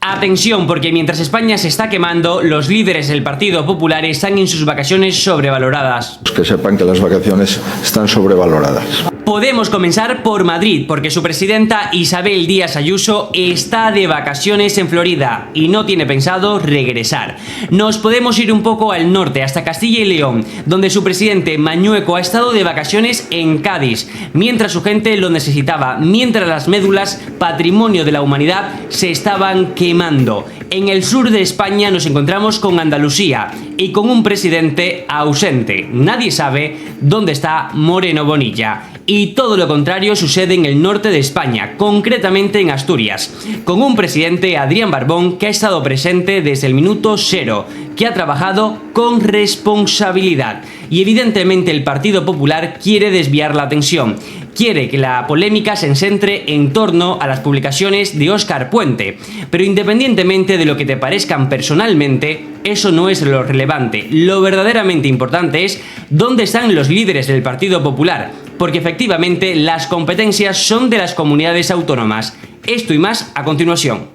Atención, porque mientras España se está quemando, los líderes del Partido Popular están en sus vacaciones sobrevaloradas. Que sepan que las vacaciones están sobrevaloradas. Podemos comenzar por Madrid, porque su presidenta Isabel Díaz Ayuso está de vacaciones en Florida y no tiene pensado regresar. Nos podemos ir un poco al norte, hasta Castilla y León, donde su presidente Mañueco ha estado de vacaciones en Cádiz, mientras su gente lo necesitaba, mientras las médulas, patrimonio de la humanidad, se estaban quemando. En el sur de España nos encontramos con Andalucía y con un presidente ausente. Nadie sabe dónde está Moreno Bonilla. Y todo lo contrario sucede en el norte de España, concretamente en Asturias, con un presidente, Adrián Barbón, que ha estado presente desde el minuto cero, que ha trabajado con responsabilidad. Y evidentemente el Partido Popular quiere desviar la atención. Quiere que la polémica se centre en torno a las publicaciones de Óscar Puente. Pero independientemente de lo que te parezcan personalmente, eso no es lo relevante. Lo verdaderamente importante es dónde están los líderes del Partido Popular, porque efectivamente las competencias son de las comunidades autónomas. Esto y más a continuación.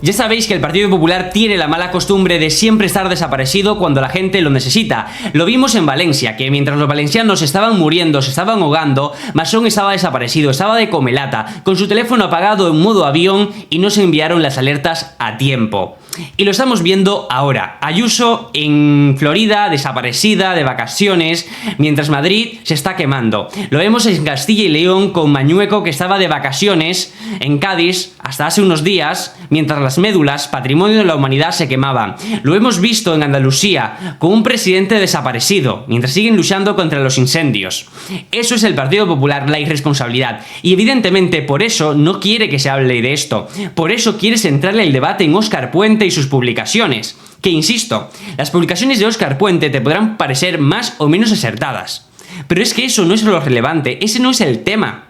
Ya sabéis que el Partido Popular tiene la mala costumbre de siempre estar desaparecido cuando la gente lo necesita. Lo vimos en Valencia, que mientras los valencianos estaban muriendo, se estaban ahogando, Masón estaba desaparecido, estaba de comelata, con su teléfono apagado en modo avión y no se enviaron las alertas a tiempo. Y lo estamos viendo ahora. Ayuso en Florida, desaparecida, de vacaciones, mientras Madrid se está quemando. Lo vemos en Castilla y León con Mañueco, que estaba de vacaciones en Cádiz hasta hace unos días, mientras las médulas, patrimonio de la humanidad, se quemaban. Lo hemos visto en Andalucía con un presidente desaparecido, mientras siguen luchando contra los incendios. Eso es el Partido Popular, la irresponsabilidad. Y evidentemente por eso no quiere que se hable de esto. Por eso quiere centrarle el debate en Óscar Puente y sus publicaciones, que insisto, las publicaciones de Óscar Puente te podrán parecer más o menos acertadas, pero es que eso no es lo relevante, ese no es el tema.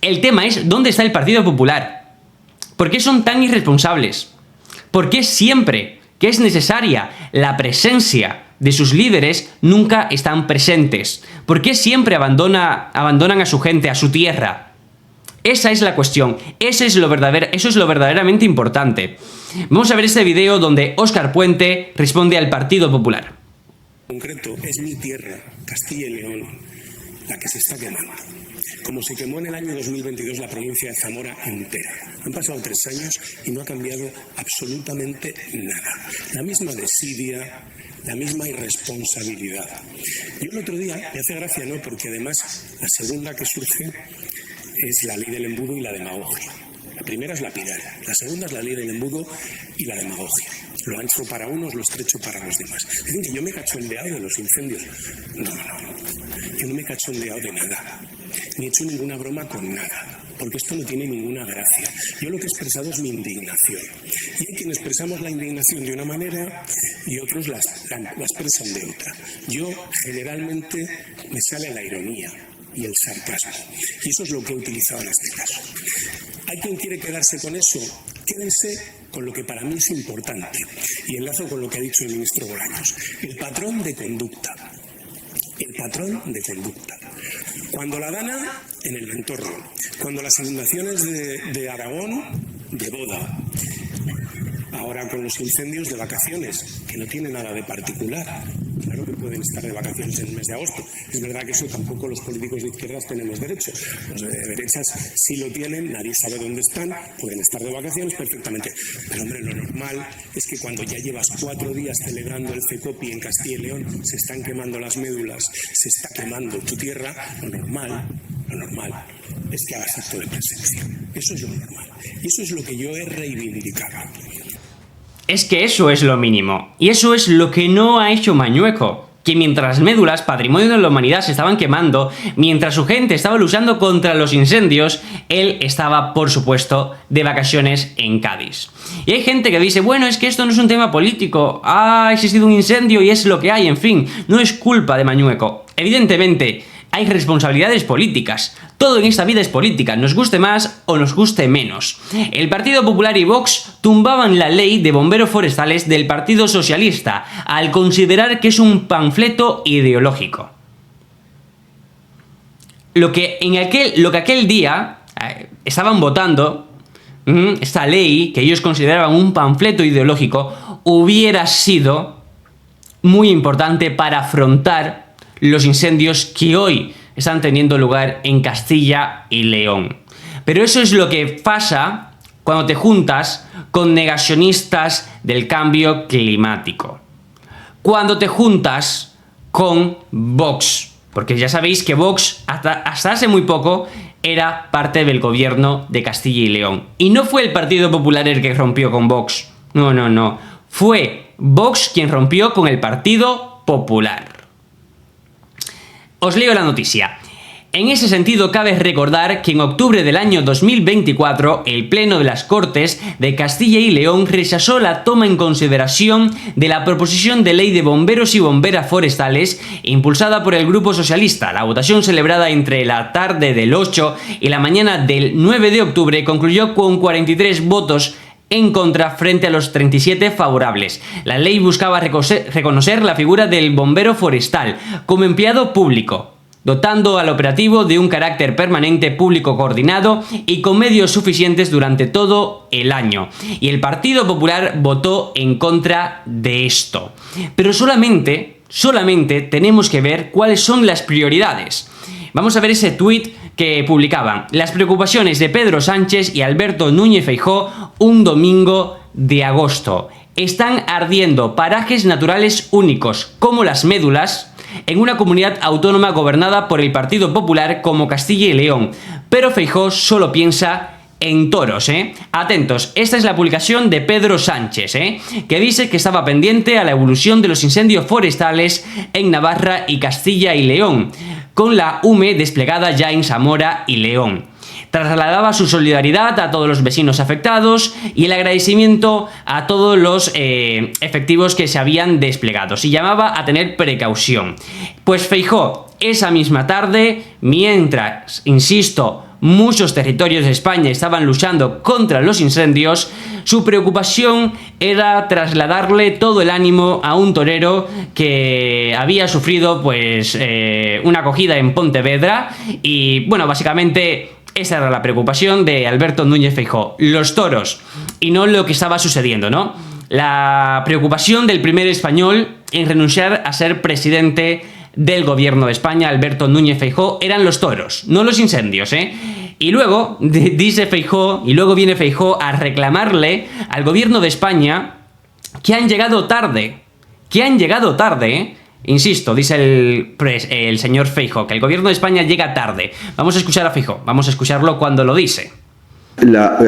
El tema es dónde está el Partido Popular. ¿Por qué son tan irresponsables? ¿Por qué siempre que es necesaria la presencia de sus líderes nunca están presentes? ¿Por qué siempre abandonan a su gente, a su tierra? Esa es la cuestión, eso es lo verdaderamente importante. Vamos a ver este video donde Óscar Puente responde al Partido Popular. En concreto, es mi tierra, Castilla y León, la que se está quemando. Como se quemó en el año 2022 la provincia de Zamora entera. Han pasado 3 años y no ha cambiado absolutamente nada. La misma desidia, la misma irresponsabilidad. Yo el otro día, me hace gracia, ¿no? Porque además la segunda que surge es la ley del embudo y la demagogia. La primera es la piral, la segunda es la ley del embudo y la demagogia. Lo ancho para unos, lo estrecho para los demás. Dicen que yo me he cachondeado de los incendios. No. Yo no me he cachondeado de nada. Ni he hecho ninguna broma con nada. Porque esto no tiene ninguna gracia. Yo lo que he expresado es mi indignación. Y hay quienes expresamos la indignación de una manera y otros la expresan de otra. Yo generalmente me sale la ironía y el sarcasmo. Y eso es lo que he utilizado en este caso. ¿Hay quien quiere quedarse con eso? Quédense con lo que para mí es importante. Y enlazo con lo que ha dicho el ministro Bolaños. El patrón de conducta. El patrón de conducta. Cuando la Dana, en el entorno. Cuando las inundaciones de Aragón, de boda. Ahora con los incendios, de vacaciones, que no tiene nada de particular. Claro que pueden estar de vacaciones en el mes de agosto. Es verdad que eso tampoco los políticos de izquierdas tenemos derecho. Los de derechas sí lo tienen, nadie sabe dónde están, pueden estar de vacaciones perfectamente. Pero hombre, lo normal es que cuando ya llevas 4 días celebrando el CECOPI en Castilla y León, se están quemando las médulas, se está quemando tu tierra, lo normal es que hagas acto de presencia. Eso es lo normal. Y eso es lo que yo he reivindicado. Es que eso es lo mínimo, y eso es lo que no ha hecho Mañueco, que mientras las médulas, patrimonio de la humanidad, se estaban quemando, mientras su gente estaba luchando contra los incendios, él estaba, por supuesto, de vacaciones en Cádiz. Y hay gente que dice, bueno, es que esto no es un tema político, ha existido un incendio y es lo que hay, en fin, no es culpa de Mañueco. Evidentemente, hay responsabilidades políticas. Todo en esta vida es política, nos guste más o nos guste menos. El Partido Popular y Vox tumbaban la ley de bomberos forestales del Partido Socialista al considerar que es un panfleto ideológico. Lo que aquel día estaban votando esta ley, que ellos consideraban un panfleto ideológico, hubiera sido muy importante para afrontar los incendios que hoy están teniendo lugar en Castilla y León. Pero eso es lo que pasa cuando te juntas con negacionistas del cambio climático. Cuando te juntas con Vox. Porque ya sabéis que Vox hasta hace muy poco era parte del gobierno de Castilla y León. Y no fue el Partido Popular el que rompió con Vox. No. Fue Vox quien rompió con el Partido Popular. Os leo la noticia. En ese sentido, cabe recordar que en octubre del año 2024, el Pleno de las Cortes de Castilla y León rechazó la toma en consideración de la proposición de ley de bomberos y bomberas forestales impulsada por el Grupo Socialista. La votación, celebrada entre la tarde del 8 y la mañana del 9 de octubre, concluyó con 43 votos en contra frente a los 37 favorables. La ley buscaba reconocer la figura del bombero forestal como empleado público, dotando al operativo de un carácter permanente, público, coordinado y con medios suficientes durante todo el año. Y el Partido Popular votó en contra de esto. Pero solamente tenemos que ver cuáles son las prioridades. Vamos a ver ese tuit que publicaban: las preocupaciones de Pedro Sánchez y Alberto Núñez Feijóo un domingo de agosto. Están ardiendo parajes naturales únicos, como las Médulas, en una comunidad autónoma gobernada por el Partido Popular como Castilla y León. Pero Feijóo solo piensa en toros, Atentos, esta es la publicación de Pedro Sánchez, que dice que estaba pendiente a la evolución de los incendios forestales en Navarra y Castilla y León, con la UME desplegada ya en Zamora y León. Trasladaba su solidaridad a todos los vecinos afectados y el agradecimiento a todos los efectivos que se habían desplegado, y llamaba a tener precaución. Pues Feijóo, esa misma tarde, mientras, insisto, muchos territorios de España estaban luchando contra los incendios, su preocupación era trasladarle todo el ánimo a un torero que había sufrido una acogida en Pontevedra. Y bueno, básicamente esa era la preocupación de Alberto Núñez Feijóo, los toros, y no lo que estaba sucediendo, ¿no? La preocupación del primer español en renunciar a ser presidente del gobierno de España, Alberto Núñez Feijóo, eran los toros, no los incendios, Y luego dice Feijóo, y luego viene Feijóo a reclamarle al gobierno de España que han llegado tarde, Insisto, dice el señor Feijóo, que el gobierno de España llega tarde. Vamos a escuchar a Feijóo, vamos a escucharlo cuando lo dice. La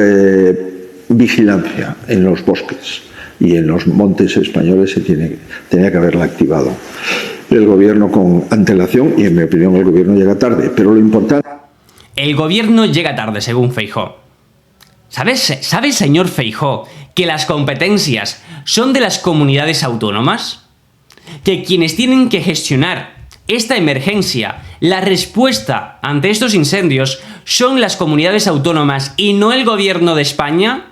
vigilancia en los bosques y en los montes españoles tenía que haberla activado el gobierno con antelación, y en mi opinión el gobierno llega tarde. Pero lo importante... El gobierno llega tarde, según Feijóo. ¿Sabe, señor Feijóo, que las competencias son de las comunidades autónomas? Que quienes tienen que gestionar esta emergencia, la respuesta ante estos incendios, son las comunidades autónomas y no el gobierno de España.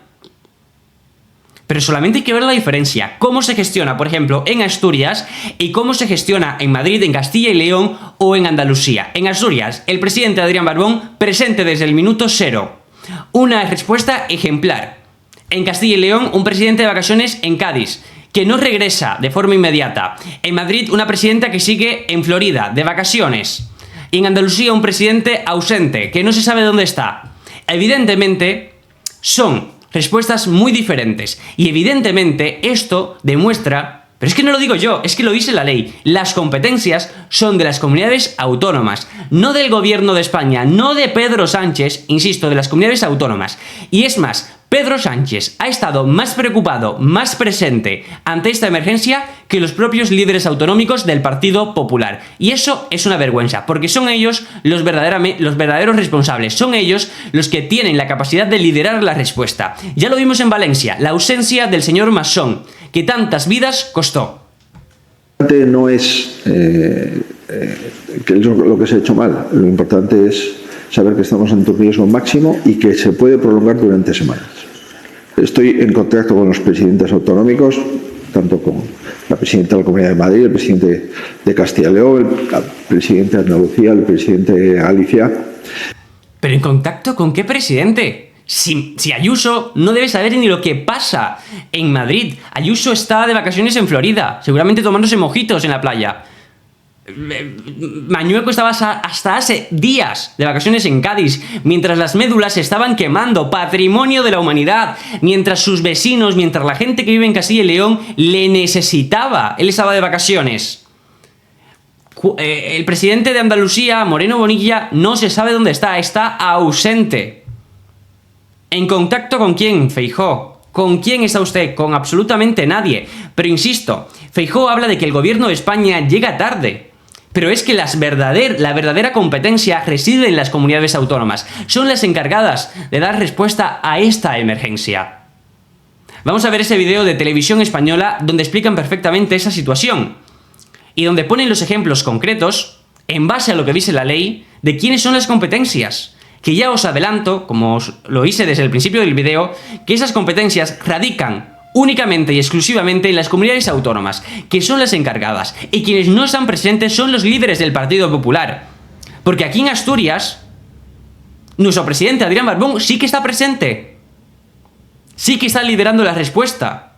Pero solamente hay que ver la diferencia. Cómo se gestiona, por ejemplo, en Asturias, y cómo se gestiona en Madrid, en Castilla y León o en Andalucía. En Asturias, el presidente Adrián Barbón, presente desde el minuto cero. Una respuesta ejemplar. En Castilla y León, un presidente de vacaciones en Cádiz, que no regresa de forma inmediata. En Madrid, una presidenta que sigue en Florida, de vacaciones. Y en Andalucía, un presidente ausente, que no se sabe dónde está. Evidentemente, son respuestas muy diferentes. Y evidentemente, esto demuestra... Pero es que no lo digo yo, es que lo dice la ley. Las competencias son de las comunidades autónomas, no del gobierno de España, no de Pedro Sánchez, insisto, de las comunidades autónomas. Y es más, Pedro Sánchez ha estado más preocupado, más presente ante esta emergencia que los propios líderes autonómicos del Partido Popular. Y eso es una vergüenza, porque son ellos los verdaderos responsables, son ellos los que tienen la capacidad de liderar la respuesta. Ya lo vimos en Valencia, la ausencia del señor Masson, que tantas vidas costó. No es lo que se ha hecho mal, lo importante es saber que estamos ante un riesgo máximo y que se puede prolongar durante semanas. Estoy en contacto con los presidentes autonómicos, tanto con la presidenta de la Comunidad de Madrid, el presidente de Castilla y León, el presidente de Andalucía, el presidente de Galicia. ¿Pero en contacto con qué presidente? Si Ayuso no debe saber ni lo que pasa en Madrid. Ayuso está de vacaciones en Florida, seguramente tomándose mojitos en la playa. Mañueco estaba hasta hace días de vacaciones en Cádiz, mientras las médulas se estaban quemando, patrimonio de la humanidad, mientras sus vecinos, mientras la gente que vive en Castilla y León le necesitaba. Él estaba de vacaciones. El presidente de Andalucía, Moreno Bonilla, no se sabe dónde está ausente. ¿En contacto con quién, Feijóo? ¿Con quién está usted? Con absolutamente nadie. Pero insisto, Feijóo habla de que el gobierno de España llega tarde. Pero es que la verdadera competencia reside en las comunidades autónomas. Son las encargadas de dar respuesta a esta emergencia. Vamos a ver ese video de Televisión Española donde explican perfectamente esa situación y donde ponen los ejemplos concretos, en base a lo que dice la ley, de quiénes son las competencias. Que ya os adelanto, como os lo hice desde el principio del video, que esas competencias radican únicamente y exclusivamente en las comunidades autónomas, que son las encargadas, y quienes no están presentes son los líderes del Partido Popular. Porque aquí en Asturias, nuestro presidente Adrián Barbón sí que está presente, sí que está liderando la respuesta,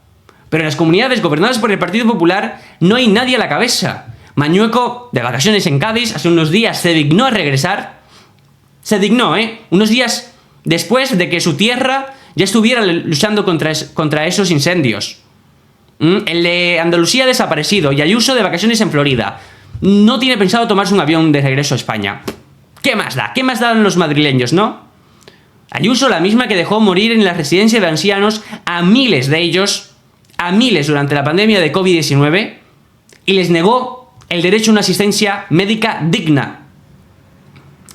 pero en las comunidades gobernadas por el Partido Popular no hay nadie a la cabeza. Mañueco, de vacaciones en Cádiz, hace unos días se dignó a regresar, unos días después de que su tierra ya estuviera luchando contra esos incendios. El de Andalucía desaparecido y Ayuso de vacaciones en Florida. No tiene pensado tomarse un avión de regreso a España. ¿Qué más da? ¿Qué más dan los madrileños, no? Ayuso, la misma que dejó morir en la residencia de ancianos a miles de ellos, durante la pandemia de COVID-19, y les negó el derecho a una asistencia médica digna,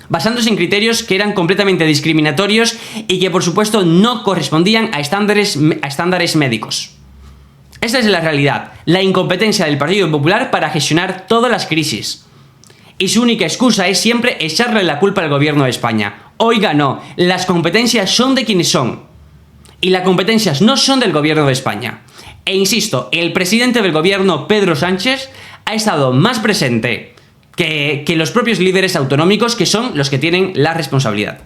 basándose en criterios que eran completamente discriminatorios y que por supuesto no correspondían a estándares médicos. Esta es la realidad, la incompetencia del Partido Popular para gestionar todas las crisis. Y su única excusa es siempre echarle la culpa al gobierno de España. Oiga, no, las competencias son de quienes son. Y las competencias no son del gobierno de España. E insisto, el presidente del gobierno, Pedro Sánchez, ha estado más presente que los propios líderes autonómicos, que son los que tienen la responsabilidad.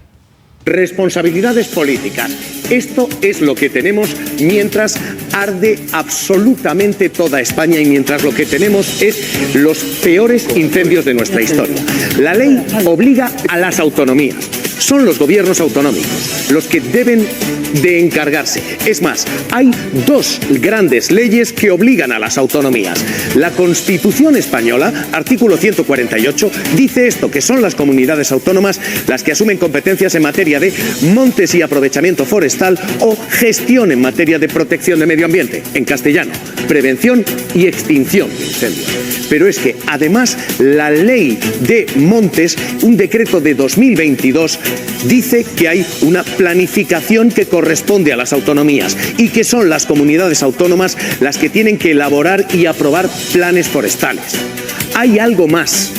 Responsabilidades políticas. Esto es lo que tenemos mientras arde absolutamente toda España y mientras lo que tenemos es los peores incendios de nuestra historia. La ley obliga a las autonomías. Son los gobiernos autonómicos los que deben de encargarse. Es más, hay dos grandes leyes que obligan a las autonomías. La Constitución española, artículo 148, dice esto, que son las comunidades autónomas las que asumen competencias en materia de montes y aprovechamiento forestal o gestión en materia de protección de medio ambiente, en castellano, prevención y extinción de incendios. Pero es que, además, la ley de montes, un decreto de 2022, dice que hay una planificación que corresponde a las autonomías y que son las comunidades autónomas las que tienen que elaborar y aprobar planes forestales. Hay algo más.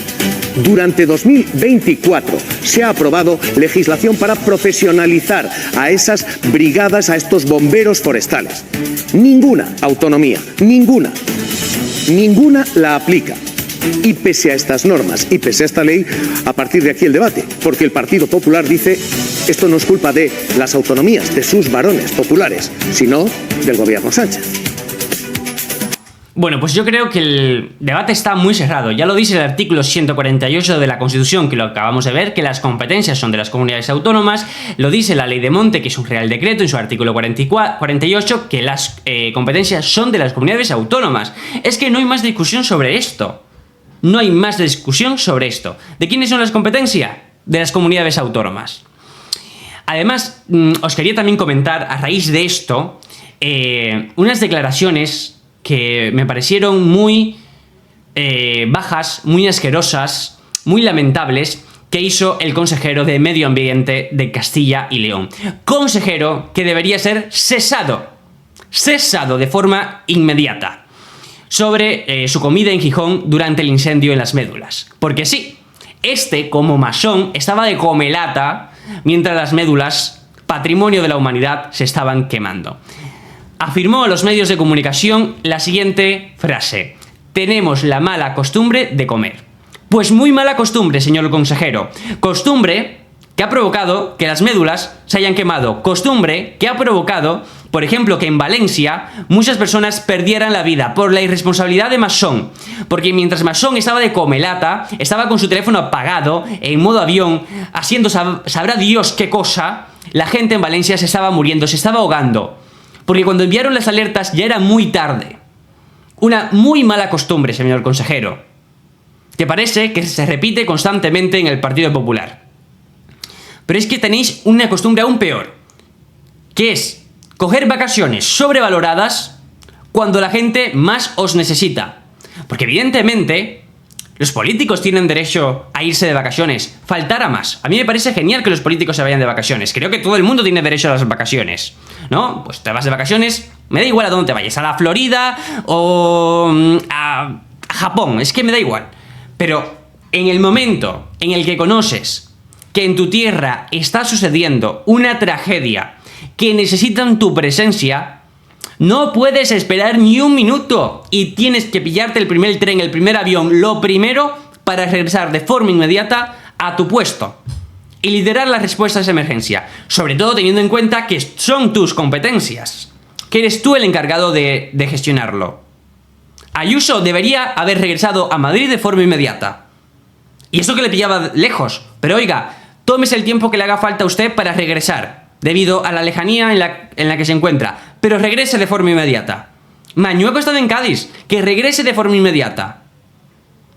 Durante 2024 se ha aprobado legislación para profesionalizar a esas brigadas, a estos bomberos forestales. Ninguna autonomía, ninguna la aplica. Y pese a estas normas y pese a esta ley, a partir de aquí el debate, porque el Partido Popular dice esto no es culpa de las autonomías, de sus varones populares, sino del gobierno Sánchez. Bueno, pues yo creo que el debate está muy cerrado. Ya lo dice el artículo 148 de la Constitución, que lo acabamos de ver, que las competencias son de las comunidades autónomas. Lo dice la Ley de Monte, que es un Real Decreto, en su artículo 48, que las competencias son de las comunidades autónomas. Es que no hay más discusión sobre esto. No hay más discusión sobre esto. ¿De quiénes son las competencias? De las comunidades autónomas. Además, os quería también comentar, a raíz de esto, unas declaraciones que me parecieron muy bajas, muy asquerosas, muy lamentables, que hizo el consejero de Medio Ambiente de Castilla y León. Consejero que debería ser cesado de forma inmediata, sobre su comida en Gijón durante el incendio en las médulas. Porque sí, como masón, estaba de comelata mientras las médulas, patrimonio de la humanidad, se estaban quemando. Afirmó a los medios de comunicación la siguiente frase: tenemos la mala costumbre de comer. Pues muy mala costumbre, señor consejero. Costumbre que ha provocado que las médulas se hayan quemado. Costumbre que ha provocado, por ejemplo, que en Valencia muchas personas perdieran la vida por la irresponsabilidad de Masón. Porque mientras Masón estaba de comelata, estaba con su teléfono apagado, en modo avión, haciendo sabrá Dios qué cosa, la gente en Valencia se estaba muriendo, se estaba ahogando. Porque cuando enviaron las alertas ya era muy tarde. Una muy mala costumbre, señor consejero, que parece que se repite constantemente en el Partido Popular. Pero es que tenéis una costumbre aún peor, que es coger vacaciones sobrevaloradas cuando la gente más os necesita. Porque evidentemente los políticos tienen derecho a irse de vacaciones, faltara más. A mí me parece genial que los políticos se vayan de vacaciones. Creo que todo el mundo tiene derecho a las vacaciones, ¿no? Pues te vas de vacaciones, me da igual a dónde te vayas, a la Florida o a Japón, es que me da igual. Pero en el momento en el que conoces que en tu tierra está sucediendo una tragedia que necesitan tu presencia, no puedes esperar ni un minuto y tienes que pillarte el primer tren, el primer avión, lo primero para regresar de forma inmediata a tu puesto y liderar las respuestas de emergencia, sobre todo teniendo en cuenta que son tus competencias, que eres tú el encargado de gestionarlo. Ayuso debería haber regresado a Madrid de forma inmediata. Y eso que le pillaba lejos. Pero oiga, tómese el tiempo que le haga falta a usted para regresar, debido a la lejanía en la que se encuentra. Pero regrese de forma inmediata. Mañueco está en Cádiz, que regrese de forma inmediata.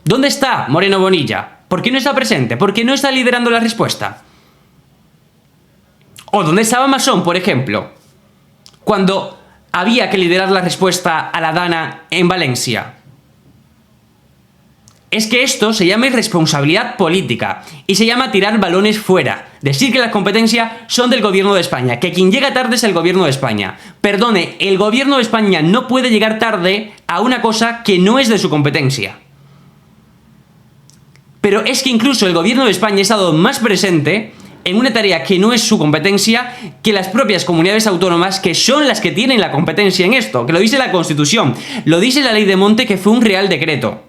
¿Dónde está Moreno Bonilla? ¿Por qué no está presente? ¿Por qué no está liderando la respuesta? ¿O dónde estaba Masón, por ejemplo, cuando había que liderar la respuesta a la Dana en Valencia? Es que esto se llama irresponsabilidad política y se llama tirar balones fuera. Decir que las competencias son del gobierno de España, que quien llega tarde es el gobierno de España. Perdone, el gobierno de España no puede llegar tarde a una cosa que no es de su competencia. Pero es que incluso el gobierno de España ha estado más presente en una tarea que no es su competencia que las propias comunidades autónomas, que son las que tienen la competencia en esto, que lo dice la Constitución, lo dice la Ley de Monte, que fue un real decreto.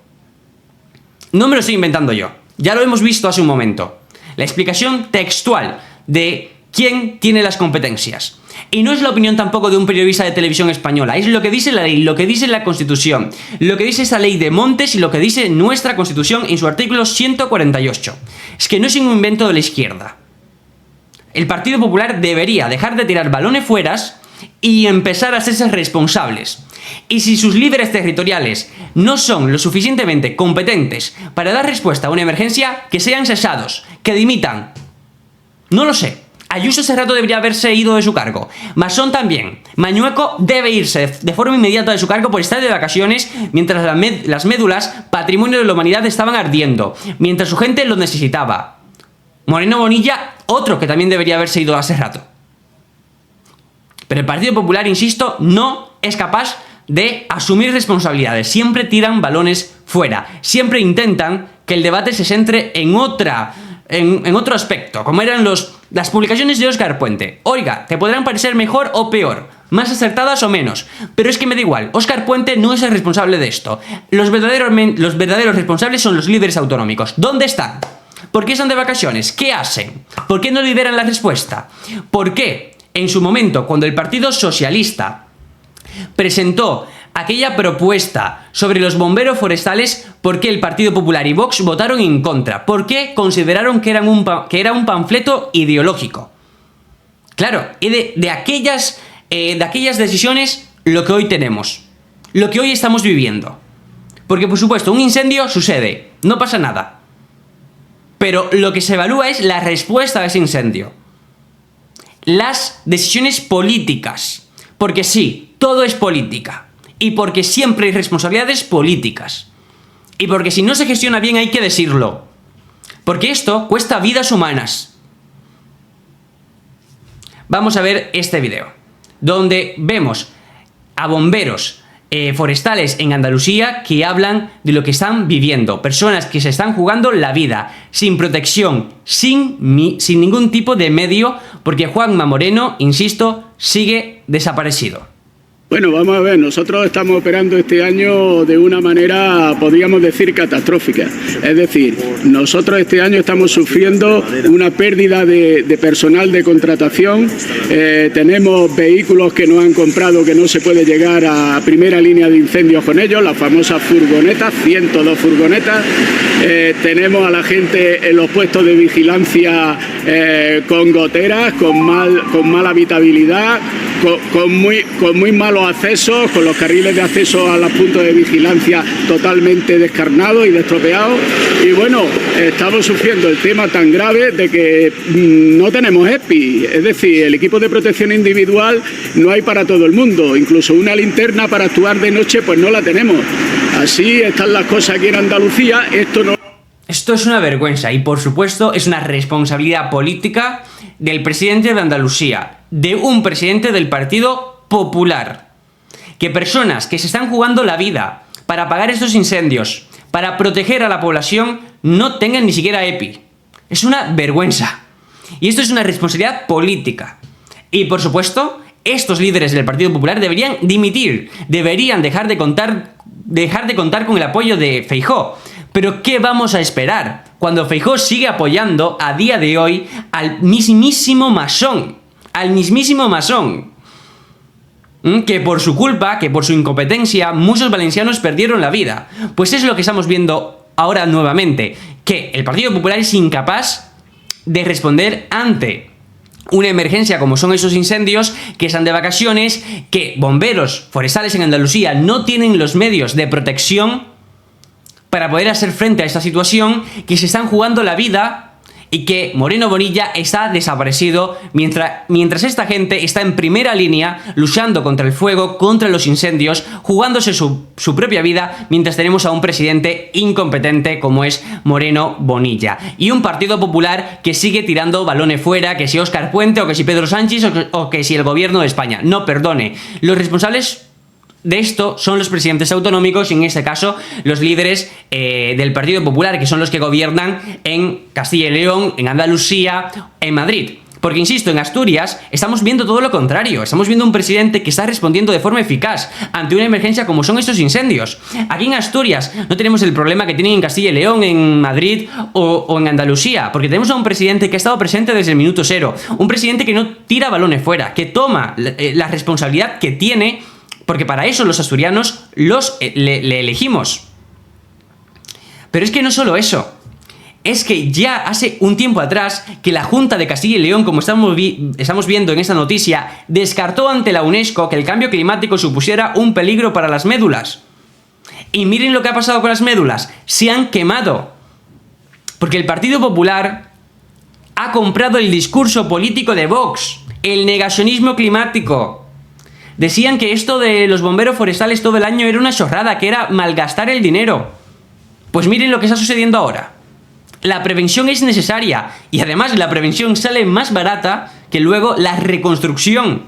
No me lo estoy inventando yo, ya lo hemos visto hace un momento. La explicación textual de quién tiene las competencias. Y no es la opinión tampoco de un periodista de televisión española, es lo que dice la ley, lo que dice la Constitución, lo que dice esa Ley de Montes y lo que dice nuestra Constitución en su artículo 148. Es que no es un invento de la izquierda. El Partido Popular debería dejar de tirar balones fueras y empezar a hacerse responsables. Y si sus líderes territoriales no son lo suficientemente competentes para dar respuesta a una emergencia, que sean cesados, que dimitan. No lo sé. Ayuso hace rato debería haberse ido de su cargo. Masón también. Mañueco debe irse de forma inmediata de su cargo por estar de vacaciones mientras las médulas, patrimonio de la humanidad, estaban ardiendo, mientras su gente lo necesitaba. Moreno Bonilla, otro que también debería haberse ido hace rato. Pero el Partido Popular, insisto, no es capaz de asumir responsabilidades. Siempre tiran balones fuera. Siempre intentan que el debate se centre en otro aspecto, como eran las publicaciones de Óscar Puente. Oiga, te podrán parecer mejor o peor, más acertadas o menos, pero es que me da igual. Óscar Puente no es el responsable de esto. Los verdaderos responsables son los líderes autonómicos. ¿Dónde están? ¿Por qué están de vacaciones? ¿Qué hacen? ¿Por qué no lideran la respuesta? ¿Por qué en su momento, cuando el Partido Socialista presentó aquella propuesta sobre los bomberos forestales, por qué el Partido Popular y Vox votaron en contra? ¿Por qué consideraron que era un panfleto ideológico? Claro, y de aquellas decisiones lo que hoy tenemos, lo que hoy estamos viviendo. Porque, por supuesto, un incendio sucede, no pasa nada. Pero lo que se evalúa es la respuesta a ese incendio. Las decisiones políticas. Porque sí, todo es política. Y porque siempre hay responsabilidades políticas. Y porque si no se gestiona bien hay que decirlo. Porque esto cuesta vidas humanas. Vamos a ver este video, donde vemos a bomberos forestales en Andalucía que hablan de lo que están viviendo. Personas que se están jugando la vida, sin protección, sin ningún tipo de medio, porque Juanma Moreno, insisto, sigue desaparecido. Bueno, vamos a ver, nosotros estamos operando este año de una manera, podríamos decir, catastrófica. Es decir, nosotros este año estamos sufriendo una pérdida de personal de contratación. Tenemos vehículos que no han comprado, que no se puede llegar a primera línea de incendios con ellos, las famosas furgonetas, 102 furgonetas. Tenemos a la gente en los puestos de vigilancia con goteras, con mala habitabilidad, con muy malos accesos, con los carriles de acceso a los puntos de vigilancia totalmente descarnados y destropeados. Y bueno, estamos sufriendo el tema tan grave de que no tenemos EPI, es decir, el equipo de protección individual no hay para todo el mundo, incluso una linterna para actuar de noche pues no la tenemos. Así están las cosas aquí en Andalucía. Esto es una vergüenza y, por supuesto, es una responsabilidad política del presidente de Andalucía, de un presidente del Partido Popular. Que personas que se están jugando la vida para apagar estos incendios, para proteger a la población, no tengan ni siquiera EPI. Es una vergüenza. Y esto es una responsabilidad política. Y, por supuesto, estos líderes del Partido Popular deberían dimitir, deberían dejar de contar con el apoyo de Feijóo. Pero ¿qué vamos a esperar cuando Feijóo sigue apoyando a día de hoy al mismísimo masón? Al mismísimo masón. Que por su culpa, que por su incompetencia, muchos valencianos perdieron la vida. Pues es lo que estamos viendo ahora nuevamente. Que el Partido Popular es incapaz de responder ante una emergencia como son esos incendios, que están de vacaciones, que bomberos forestales en Andalucía no tienen los medios de protección para poder hacer frente a esta situación, que se están jugando la vida y que Moreno Bonilla está desaparecido mientras esta gente está en primera línea luchando contra el fuego, contra los incendios, jugándose su propia vida, mientras tenemos a un presidente incompetente como es Moreno Bonilla y un Partido Popular que sigue tirando balones fuera, que si Óscar Puente o que si Pedro Sánchez o que si el gobierno de España. No, perdone, los responsables de esto son los presidentes autonómicos y en este caso los líderes del Partido Popular, que son los que gobiernan en Castilla y León, en Andalucía, en Madrid. Porque, insisto, en Asturias estamos viendo todo lo contrario. Estamos viendo un presidente que está respondiendo de forma eficaz ante una emergencia como son estos incendios. Aquí en Asturias no tenemos el problema que tienen en Castilla y León, en Madrid o en Andalucía. Porque tenemos a un presidente que ha estado presente desde el minuto cero. Un presidente que no tira balones fuera, que toma la responsabilidad que tiene, porque para eso los asturianos le elegimos. Pero es que no solo eso. Es que ya hace un tiempo atrás que la Junta de Castilla y León, como estamos viendo en esta noticia, descartó ante la UNESCO que el cambio climático supusiera un peligro para las médulas. Y miren lo que ha pasado con las médulas. Se han quemado. Porque el Partido Popular ha comprado el discurso político de Vox, el negacionismo climático. Decían que esto de los bomberos forestales todo el año era una chorrada, que era malgastar el dinero. Pues miren lo que está sucediendo ahora. La prevención es necesaria y además la prevención sale más barata que luego la reconstrucción.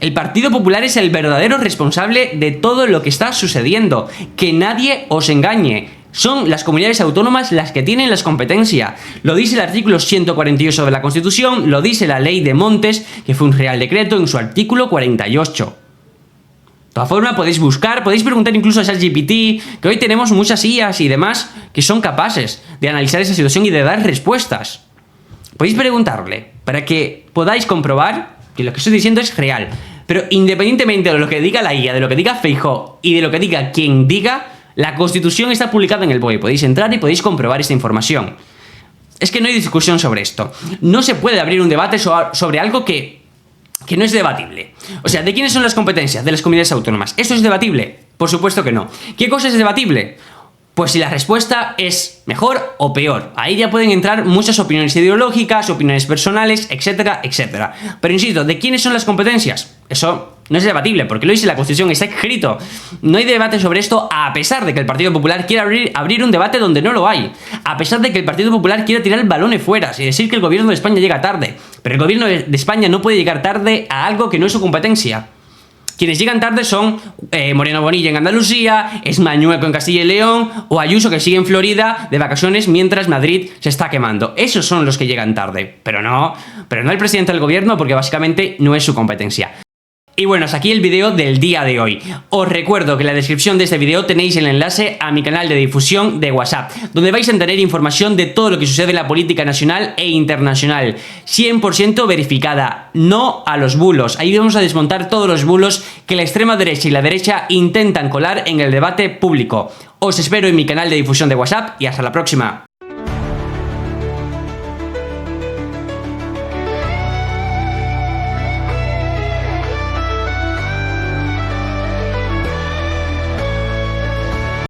El Partido Popular es el verdadero responsable de todo lo que está sucediendo. Que nadie os engañe. Son las comunidades autónomas las que tienen las competencias. Lo dice el artículo 148 de la Constitución, lo dice la ley de Montes, que fue un real decreto en su artículo 48. De todas formas, podéis buscar, podéis preguntar incluso a ChatGPT, que hoy tenemos muchas IAs y demás que son capaces de analizar esa situación y de dar respuestas. Podéis preguntarle para que podáis comprobar que lo que estoy diciendo es real. Pero independientemente de lo que diga la IA, de lo que diga Feijóo y de lo que diga quien diga, la Constitución está publicada en el BOE. Podéis entrar y podéis comprobar esta información. Es que no hay discusión sobre esto. No se puede abrir un debate sobre algo que no es debatible. O sea, ¿de quiénes son las competencias? De las comunidades autónomas. ¿Esto es debatible? Por supuesto que no. ¿Qué cosa es debatible? Pues si la respuesta es mejor o peor. Ahí ya pueden entrar muchas opiniones ideológicas, opiniones personales, etcétera, etcétera. Pero insisto, ¿de quiénes son las competencias? Eso no es debatible, porque lo dice la Constitución, está escrito. No hay debate sobre esto, a pesar de que el Partido Popular quiera abrir un debate donde no lo hay. A pesar de que el Partido Popular quiera tirar balones fuera y decir que el gobierno de España llega tarde. Pero el gobierno de España no puede llegar tarde a algo que no es su competencia. Quienes llegan tarde son Moreno Bonilla en Andalucía, es Mañueco en Castilla y León o Ayuso, que sigue en Florida de vacaciones mientras Madrid se está quemando. Esos son los que llegan tarde, pero no el presidente del gobierno, porque básicamente no es su competencia. Y bueno, hasta aquí el vídeo del día de hoy. Os recuerdo que en la descripción de este vídeo tenéis el enlace a mi canal de difusión de WhatsApp, donde vais a tener información de todo lo que sucede en la política nacional e internacional, 100% verificada, no a los bulos. Ahí vamos a desmontar todos los bulos que la extrema derecha y la derecha intentan colar en el debate público. Os espero en mi canal de difusión de WhatsApp y hasta la próxima.